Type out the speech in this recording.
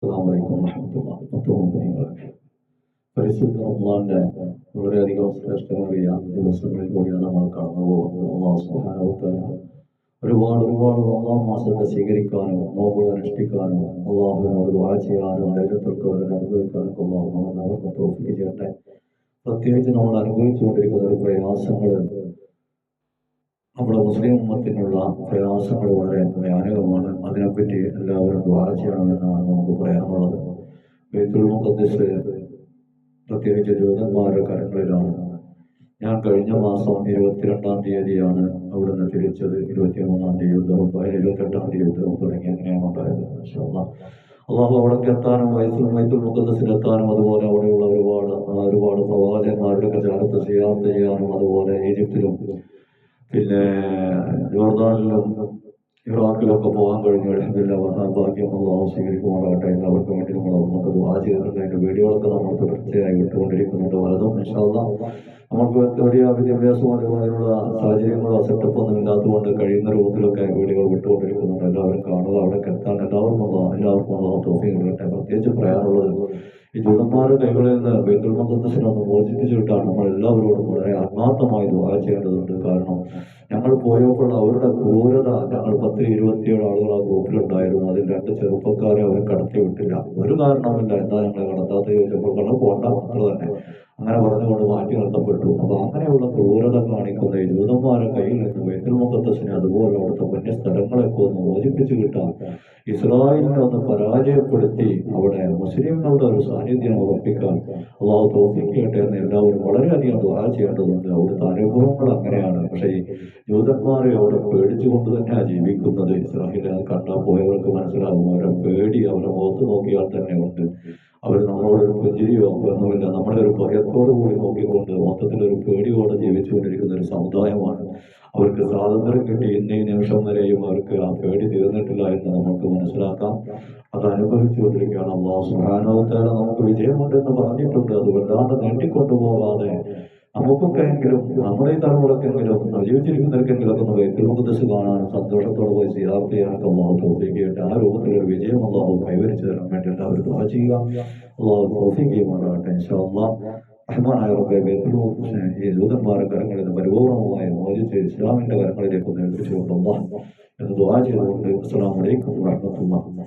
അസ്സലാമു അലൈക്കും വറഹ്മത്തുള്ളാഹി. പരിശുദ്ധ റമളാന്റെ വളരെയധികം ശ്രേഷ്ഠമേറിയ ദിവസങ്ങളിൽ കൂടിയാണ് നമ്മൾ കടന്നു പോകുന്നത്. അല്ലാഹു സുബ്ഹാനഹു വ തആല ഒരുപാട് റമളാൻ മാസത്തെ സ്വീകരിക്കാനും നോമ്പുകൾ അനുഷ്ഠിക്കാനും അള്ളാഹുവിനോട് ദുആ ചെയ്യാനും ലൈലത്തുൽ ഖദർ അനുഭവിക്കാനും അല്ലാഹു എല്ലാവർക്കും തൗഫീഖ് ചെയ്യട്ടെ. പ്രത്യേകിച്ച് നമ്മൾ അനുഭവിച്ചുകൊണ്ടിരിക്കുന്ന ഒരു പ്രയാസങ്ങൾ, നമ്മുടെ മുസ്ലിം ഉമ്മത്തിനുള്ള പ്രയാസങ്ങൾ വളരെ ഭയാനകമാണ്. അതിനെപ്പറ്റി എല്ലാവരും ദുആ ചെയ്യണമെന്നാണ് നമുക്ക് പറയാനുള്ളത്. ബൈത്തുൽ മുഖദ്ദിസ് പ്രത്യേകിച്ച് ജൂതന്മാരുടെ കരങ്ങളിലാണ്. ഞാൻ കഴിഞ്ഞ മാസം 22-ാം തീയതിയാണ് അവിടുന്ന് തിരിച്ചത്. 23-ാം തീയതി യുദ്ധം, 28-ാം തീയതി യുദ്ധം തുടങ്ങി അങ്ങനെയാണ് ഉണ്ടായത്. മാഷാ അല്ലാഹ്. അള്ളാഹു അവിടേക്ക് എത്താനും ബൈത്തുൽ മുഖദ്ദിസിലെത്താനും അതുപോലെ അവിടെയുള്ള ഒരുപാട് പ്രവാചകന്മാരുടെ ചാരത്ത് സിയാറത്ത് ചെയ്യാനും അതുപോലെ ഈജിപ്തിലും പിന്നെ ജോർദാനിലും ഇറാഖിലൊക്കെ പോകാൻ കഴിഞ്ഞു. അൽഹംദുലില്ലാഹ് ഭാഗ്യം അല്ലാഹു സ്വീകരിക്കുമാറാകട്ടെ. എല്ലാവർക്കും വേണ്ടി നമുക്ക് ദുആ ചെയ്തിട്ടുണ്ട്. അതിന്റെ വീഡിയോകളൊക്കെ നമ്മൾ തുടർച്ചയായി വിട്ടുകൊണ്ടിരിക്കുന്നുണ്ട്. പലതും ഇൻഷാ അല്ലാഹ് നമുക്ക് വലിയ വിദ്യാഭ്യാസമോ അതിനുള്ള സാഹചര്യങ്ങളോ സെറ്റപ്പ് ഒന്നും ഇല്ലാത്തതുകൊണ്ട് കഴിയുന്ന രൂപത്തിലൊക്കെ വീഡിയോകൾ വിട്ടുകൊണ്ടിരിക്കുന്നുണ്ട്. എല്ലാവരും കാണുക. അവിടേക്ക് എത്താൻ എല്ലാവർക്കും തൗഫീഖ് നൽകട്ടെ. പ്രത്യേകിച്ച് പറയാനുള്ളത്, ഈ ജൂതന്മാരുടെ കൈകളിൽ നിന്ന് ബൈത്തുൽ മുഖദ്ദിസിനെ ഒന്ന് മോചിപ്പിച്ചിട്ടാണ് നമ്മൾ എല്ലാവരോടും വളരെ ആത്മാർത്ഥമായി ദുആ ചെയ്യേണ്ടതുണ്ട്. കാരണം ഞങ്ങൾ പോയപ്പോൾ അവരുടെ ക്രൂരത, ഞങ്ങൾ 10-27 ആളുകൾ ആ ഗ്രൂപ്പിലുണ്ടായിരുന്നു. അതിൽ 2 ചെറുപ്പക്കാരെ അവർ കടത്തി വിട്ടില്ല. ഒരു കാരണവുമില്ല. എന്താ ഞങ്ങളെ കടത്താത്ത ചോദിച്ചപ്പോൾ കടന്നു പോണ്ട, അത്ര തന്നെ അങ്ങനെ പറഞ്ഞുകൊണ്ട് മാറ്റി നിർത്തപ്പെട്ടു. അപ്പൊ അങ്ങനെയുള്ള ക്രൂരത കാണിക്കുന്ന ഈ ജൂതന്മാരുടെ കയ്യിൽ നിന്ന് ബൈത്തുൽ മുഖദ്ദിസിനെ അതുപോലെ അവിടുത്തെ പുണ്യസ്ഥലങ്ങളൊക്കെ ഒന്ന് മോചിപ്പിച്ചു കിട്ടാൻ, ഇസ്രായേലിനെ ഒന്ന് പരാജയപ്പെടുത്തി അവിടെ മുസ്ലിങ്ങളുടെ ഒരു സാന്നിധ്യം ഉറപ്പിക്കാൻ അല്ലാഹു തൗഫീഖ് ചെയ്യട്ടെ എന്ന് എല്ലാവരും വളരെയധികം ദുആ ചെയ്യേണ്ടതുണ്ട്. അവിടുത്തെ അനുഭവങ്ങൾ അങ്ങനെയാണ്. പക്ഷേ ഈ ജൂതന്മാരെ അവിടെ പേടിച്ചുകൊണ്ട് തന്നെയാണ് ജീവിക്കുന്നത്. ഇസ്രായേലിനെ കണ്ടാൽ പോയവർക്ക് മനസ്സിലാകും. അവരെ പേടി അവരെ മുഖത്ത് നോക്കിയാൽ തന്നെ ഉണ്ട്. അവർ നമ്മളോടൊരു പുഞ്ചിരിയോ ഒന്നുമില്ല, നമ്മളെ ഒരു ഭയത്തോടു കൂടി നോക്കിക്കൊണ്ട് മൊത്തത്തിലൊരു പേടിയോടെ ജീവിച്ചുകൊണ്ടിരിക്കുന്ന ഒരു സമുദായമാണ്. അവർക്ക് സ്വാതന്ത്ര്യം കിട്ടി ഇന്നേ നിമിഷം വരെയും അവർക്ക് ആ പേടി തീർന്നിട്ടില്ല എന്ന് നമുക്ക് മനസ്സിലാക്കാം. അത് അനുഭവിച്ചുകൊണ്ടിരിക്കുകയാണ്. അല്ലാഹു സുബ്ഹാനഹു വ തആല നമുക്ക് വിജയമുണ്ടെന്ന് പറഞ്ഞിട്ടുണ്ട്. അത് വല്ലാണ്ട് നീട്ടിക്കൊണ്ടുപോകാതെ നമുക്കൊക്കെ എങ്കിലും, നമ്മുടെ ഈ തലമുറക്കെങ്കിലും, ജീവിച്ചിരിക്കുന്നവർക്കെങ്കിലും ഒക്കെ ഒന്ന് ബൈത്തുൽ മുഖദ്ദിസ് കാണാനും സന്തോഷത്തോടെ പോയി സിയാറത്ത് ചെയ്യാനൊക്കെ അല്ലാഹു തൗഫീഖ് ചെയ്യട്ടെ. ആ രൂപത്തിലൊരു വിജയം അല്ലാഹു കൈവരിച്ചു തരാൻ വേണ്ടി എല്ലാവരും ദുആ ചെയ്യുക. അല്ലാഹു തൗഫീഖ് ചെയ്യുമാറാകട്ടെ ഇൻഷാ അല്ലാഹ്. റഹ്മാനായ റബ്ബേ, ബൈത്തുൽ മുഖദ്ദിസിനെ ഈ ജൂതന്മാരുടെ കരങ്ങളിൽ നിന്ന് പരിപൂർണമായി മോചിച്ച് ഇസ്ലാമിന്റെ കരങ്ങളിലേക്ക് ഒന്ന് എത്തിച്ചുകൊണ്ട് അല്ലാഹ് എന്ന് ദുആ ചെയ്തുകൊണ്ട് അസ്സലാമു അലൈക്കും വറഹ്മത്തുള്ളാഹി.